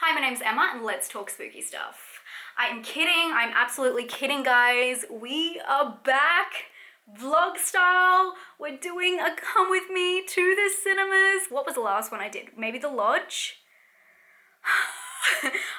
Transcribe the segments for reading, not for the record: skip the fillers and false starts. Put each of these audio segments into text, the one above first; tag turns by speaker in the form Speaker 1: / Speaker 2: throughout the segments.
Speaker 1: Hi, my name's Emma and let's talk spooky stuff. I am kidding, I'm absolutely kidding, guys. We are back, vlog style. We're doing a come with me to the cinemas. What was the last one I did? Maybe The Lodge?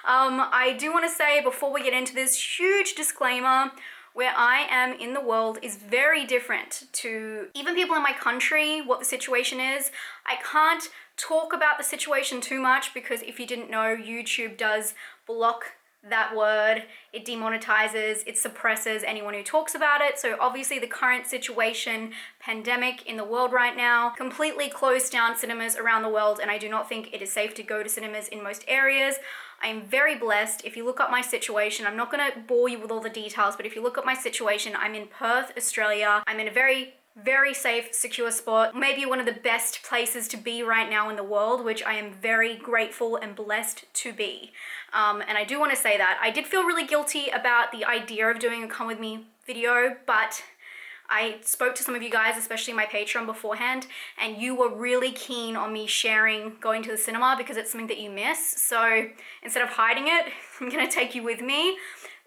Speaker 1: I do want to say before we get into this, huge disclaimer, where I am in the world is very different to even people in my country, what the situation is. I can't talk about the situation too much because if you didn't know, YouTube does block that word, it demonetizes, it suppresses anyone who talks about it. So obviously the current situation, pandemic in the world right now, completely closed down cinemas around the world, and I do not think it is safe to go to cinemas in most areas. I am very blessed. If you look up my situation, I'm not gonna bore you with all the details, but if you look up my situation, I'm in Perth, Australia. I'm in a very safe, secure spot. Maybe one of the best places to be right now in the world, which I am very grateful and blessed to be. And I do want to say that. I did feel really guilty about the idea of doing a come with me video, but I spoke to some of you guys, especially my Patreon beforehand, and you were really keen on me sharing going to the cinema because it's something that you miss. So instead of hiding it, I'm gonna take you with me.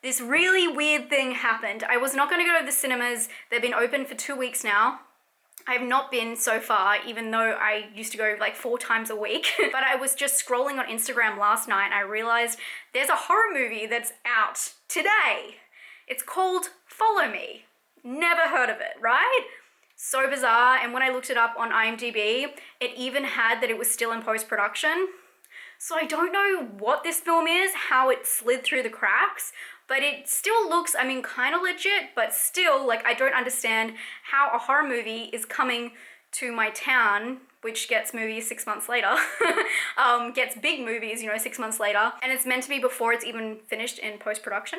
Speaker 1: This really weird thing happened. I was not gonna go to the cinemas. They've been open for 2 weeks now. I have not been so far, even though I used to go like 4 times a week. But I was just scrolling on Instagram last night and I realized there's a horror movie that's out today. It's called Follow Me. Never heard of it, right? So bizarre. And when I looked it up on IMDb, it even had that it was still in post-production. So I don't know what this film is, how it slid through the cracks, but it still looks, I mean, kind of legit, but still, like, I don't understand how a horror movie is coming to my town, which gets movies 6 months later, gets big movies, you know, 6 months later, and it's meant to be before it's even finished in post-production.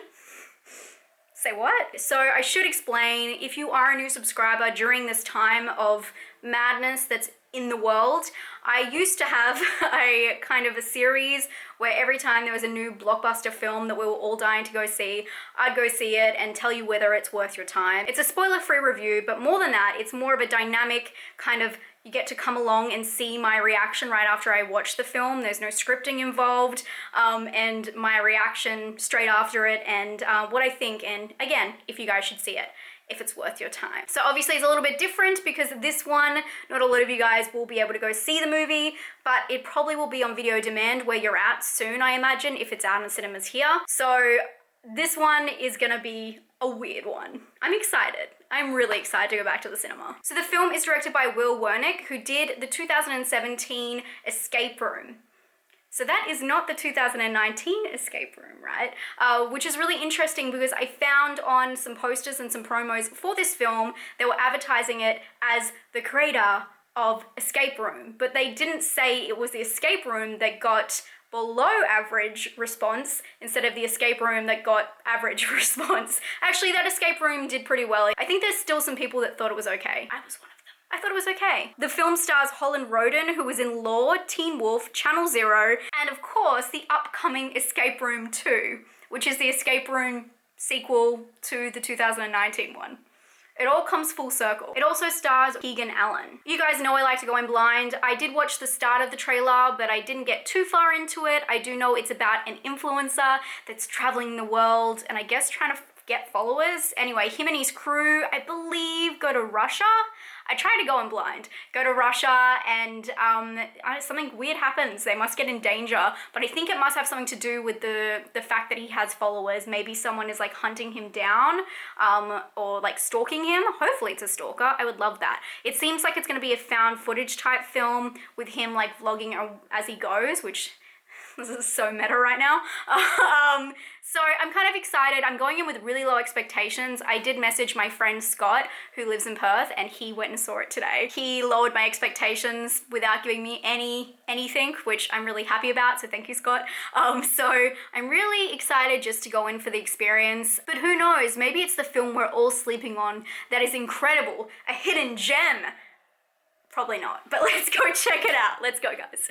Speaker 1: Say what? So I should explain, if you are a new subscriber during this time of madness that's in the world, I used to have a kind of a series where every time there was a new blockbuster film that we were all dying to go see, I'd go see it and tell you whether it's worth your time. It's a spoiler-free review, but more than that, it's more of a dynamic kind of, you get to come along and see my reaction right after I watch the film. There's no scripting involved, and my reaction straight after it, and what I think, and again, if you guys should see it, if it's worth your time. So obviously it's a little bit different because this one, not a lot of you guys will be able to go see the movie, but it probably will be on video demand where you're at soon, I imagine, if it's out in cinemas here. So this one is gonna be a weird one. I'm excited. I'm really excited to go back to the cinema. So the film is directed by Wernick, who did the 2017 Escape Room. So that is not the 2019 Escape Room, right? Which is really interesting because I found on some posters and some promos for this film, they were advertising it as the creator of Escape Room, but they didn't say it was the Escape Room that got below average response instead of the Escape Room that got average response. Actually, that Escape Room did pretty well. I think there's still some people that thought it was okay. I was one of them. I thought it was okay. The film stars Holland Roden, who was in Law, Teen Wolf, Channel Zero, and of course the upcoming Escape Room 2, which is the Escape Room sequel to the 2019 one. It all comes full circle. It also stars Keegan. You guys know I like to go in blind. I did watch the start of the trailer, but I didn't get too far into it. I do know it's about an influencer that's traveling the world and I guess trying to get followers. Anyway, him and his crew, I believe, go to Russia. I try to go in blind. Go to Russia and something weird happens. They must get in danger, but I think it must have something to do with the fact that he has followers. Maybe someone is like hunting him down or like stalking him. Hopefully it's a stalker. I would love that. It seems like it's gonna be a found footage type film with him like vlogging as he goes, which this is so meta right now. So I'm kind of excited. I'm going in with really low expectations. I did message my friend Scott, who lives in Perth, and he went and saw it today. He lowered my expectations without giving me anything, which I'm really happy about, so thank you, Scott. So I'm really excited just to go in for the experience, but who knows, maybe it's the film we're all sleeping on that is incredible, a hidden gem. Probably not, but let's go check it out. Let's go, guys.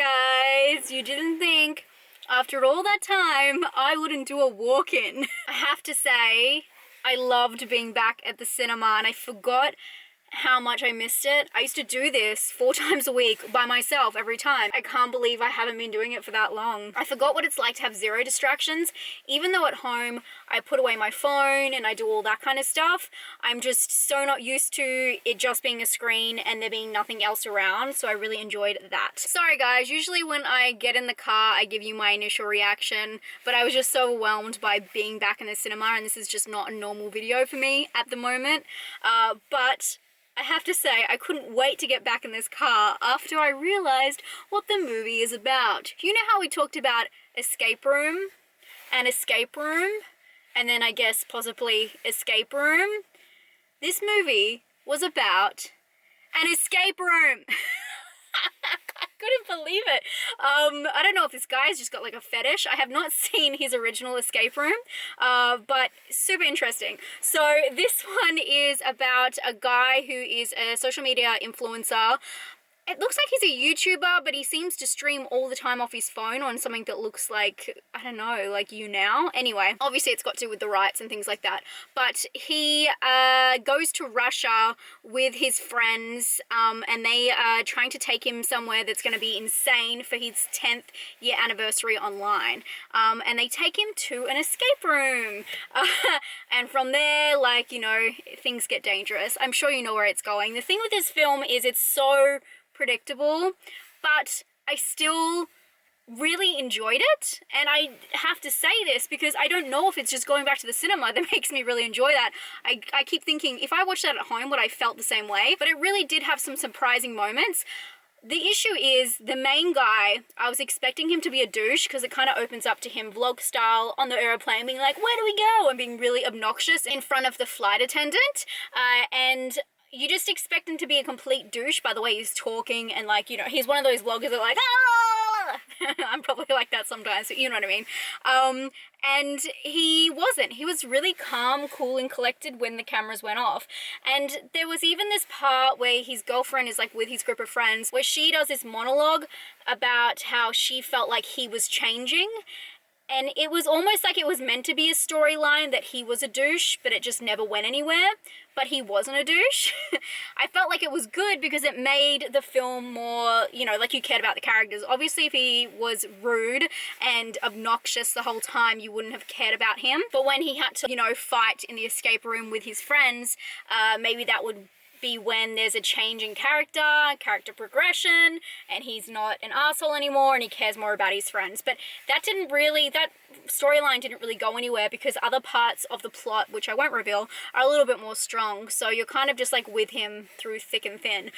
Speaker 1: guys. You didn't think after all that time I wouldn't do a walk-in. I have to say, I loved being back at the cinema and I forgot how much I missed it. I used to do this 4 times a week by myself every time. I can't believe I haven't been doing it for that long. I forgot what it's like to have 0 distractions. Even though at home I put away my phone and I do all that kind of stuff, I'm just so not used to it just being a screen and there being nothing else around, so I really enjoyed that. Sorry guys, usually when I get in the car I give you my initial reaction, but I was just so overwhelmed by being back in the cinema and this is just not a normal video for me at the moment. But I have to say, I couldn't wait to get back in this car after I realized what the movie is about. You know how we talked about escape room, and then I guess possibly escape room? This movie was about an escape room. I couldn't believe it. I don't know if this guy's just got like a fetish. I have not seen his original escape room, but super interesting. So this one is about a guy who is a social media influencer. It looks like he's a YouTuber, but he seems to stream all the time off his phone on something that looks like, I don't know, like YouNow. Anyway, obviously it's got to do with the rights and things like that. But he goes to Russia with his friends and they are trying to take him somewhere that's going to be insane for his 10th year anniversary online. And they take him to an escape room. And from there, like, you know, things get dangerous. I'm sure you know where it's going. The thing with this film is it's so predictable, but I still really enjoyed it. And I have to say this because I don't know if it's just going back to the cinema that makes me really enjoy that. I keep thinking if I watched that at home would I felt the same way, but it really did have some surprising moments. The issue is the main guy, I was expecting him to be a douche because it kind of opens up to him vlog style on the airplane being like, where do we go? And being really obnoxious in front of the flight attendant. And you just expect him to be a complete douche by the way he's talking, and like, you know, he's one of those vloggers that are like, ah! I'm probably like that sometimes, but you know what I mean. And he wasn't. He was really calm, cool, and collected when the cameras went off. And there was even this part where his girlfriend is like with his group of friends, where she does this monologue about how she felt like he was changing. And it was almost like it was meant to be a storyline that he was a douche, but it just never went anywhere. But he wasn't a douche. I felt like it was good because it made the film more, you know, like you cared about the characters. Obviously, if he was rude and obnoxious the whole time, you wouldn't have cared about him. But when he had to, you know, fight in the escape room with his friends, maybe that would be when there's a change in character progression, and he's not an asshole anymore and he cares more about his friends. But that storyline didn't really go anywhere because other parts of the plot, which I won't reveal, are a little bit more strong. So you're kind of just like with him through thick and thin.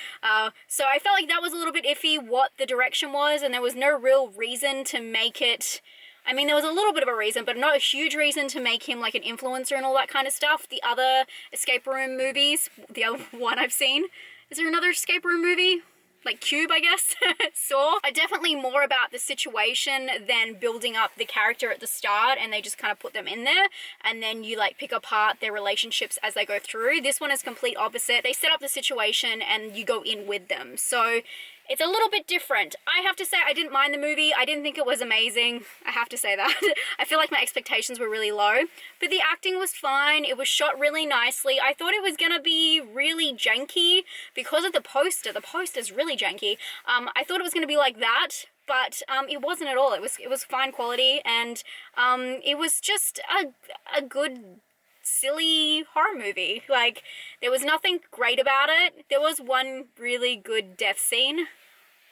Speaker 1: So I felt like that was a little bit iffy what the direction was, and there was no real reason to make it. I mean, there was a little bit of a reason, but not a huge reason to make him like an influencer and all that kind of stuff. The other escape room movies, the other one I've seen, is there another escape room movie? Like Cube, I guess, Saw. Are definitely more about the situation than building up the character at the start, and they just kind of put them in there, and then you like pick apart their relationships as they go through. This one is complete opposite. They set up the situation and you go in with them. So it's a little bit different. I have to say I didn't mind the movie. I didn't think it was amazing. I have to say that. I feel like my expectations were really low, but the acting was fine. It was shot really nicely. I thought it was gonna be really janky because of the poster. The poster's really janky. I thought it was gonna be like that, but it wasn't at all. It was fine quality, and it was just a good silly horror movie. Like, there was nothing great about it. There was one really good death scene.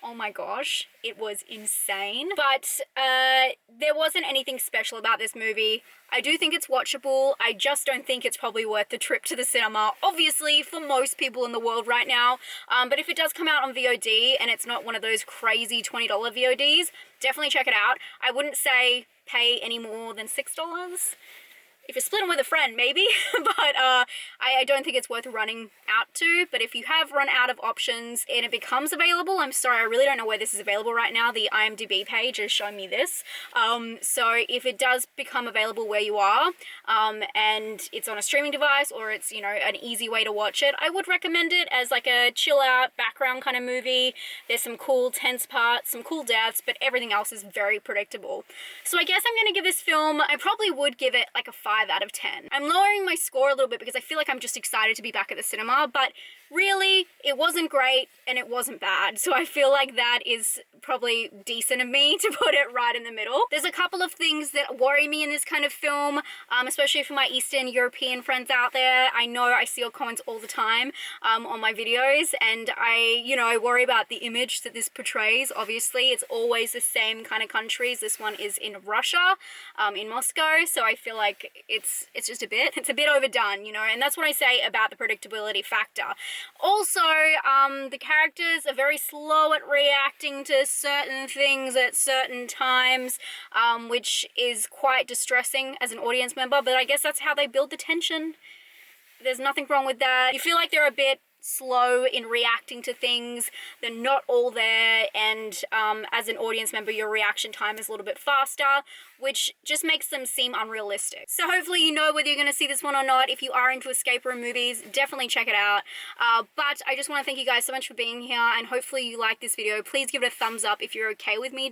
Speaker 1: Oh my gosh, it was insane. But there wasn't anything special about this movie. I do think it's watchable. I just don't think it's probably worth the trip to the cinema, obviously, for most people in the world right now. But if it does come out on VOD and it's not one of those crazy $20 VODs, definitely check it out. I wouldn't say pay any more than $6. If you're splitting with a friend, maybe, but I don't think it's worth running out to. But if you have run out of options and it becomes available, I'm sorry, I really don't know where this is available right now. The IMDb page is showing me this. So if it does become available where you are, and it's on a streaming device, or it's, you know, an easy way to watch it, I would recommend it as like a chill out background kind of movie. There's some cool tense parts, some cool deaths, but everything else is very predictable. So I guess I'm gonna give this film, I probably would give it like a 5 out of 10. I'm lowering my score a little bit because I feel like I'm just excited to be back at the cinema, but really, it wasn't great and it wasn't bad. So I feel like that is probably decent of me to put it right in the middle. There's a couple of things that worry me in this kind of film, especially for my Eastern European friends out there. I know I see your comments all the time on my videos, and I worry about the image that this portrays. Obviously, it's always the same kind of countries. This one is in Russia, in Moscow, so I feel like it's just a bit overdone, you know, and that's what I say about the predictability factor. Also, the characters are very slow at reacting to certain things at certain times, which is quite distressing as an audience member, but I guess that's how they build the tension. There's nothing wrong with that. You feel like they're a bit slow in reacting to things, they're not all there, and as an audience member your reaction time is a little bit faster, which just makes them seem unrealistic. So hopefully you know whether you're going to see this one or not. If you are into escape room movies, definitely check it out. But I just want to thank you guys so much for being here, and hopefully you like this video. Please give it a thumbs up if you're okay with me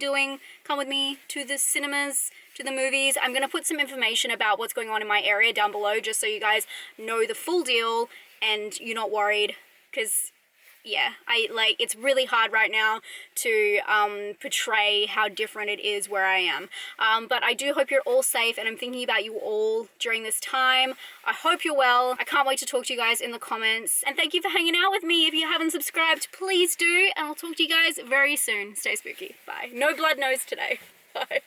Speaker 1: come with me to the cinemas, to the movies. I'm going to put some information about what's going on in my area down below, just so you guys know the full deal and you're not worried, because yeah, it's really hard right now to portray how different it is where I am. But I do hope you're all safe, and I'm thinking about you all during this time. I hope you're well. I can't wait to talk to you guys in the comments, and thank you for hanging out with me. If you haven't subscribed, please do, and I'll talk to you guys very soon. Stay spooky. Bye. No blood nose today. Bye.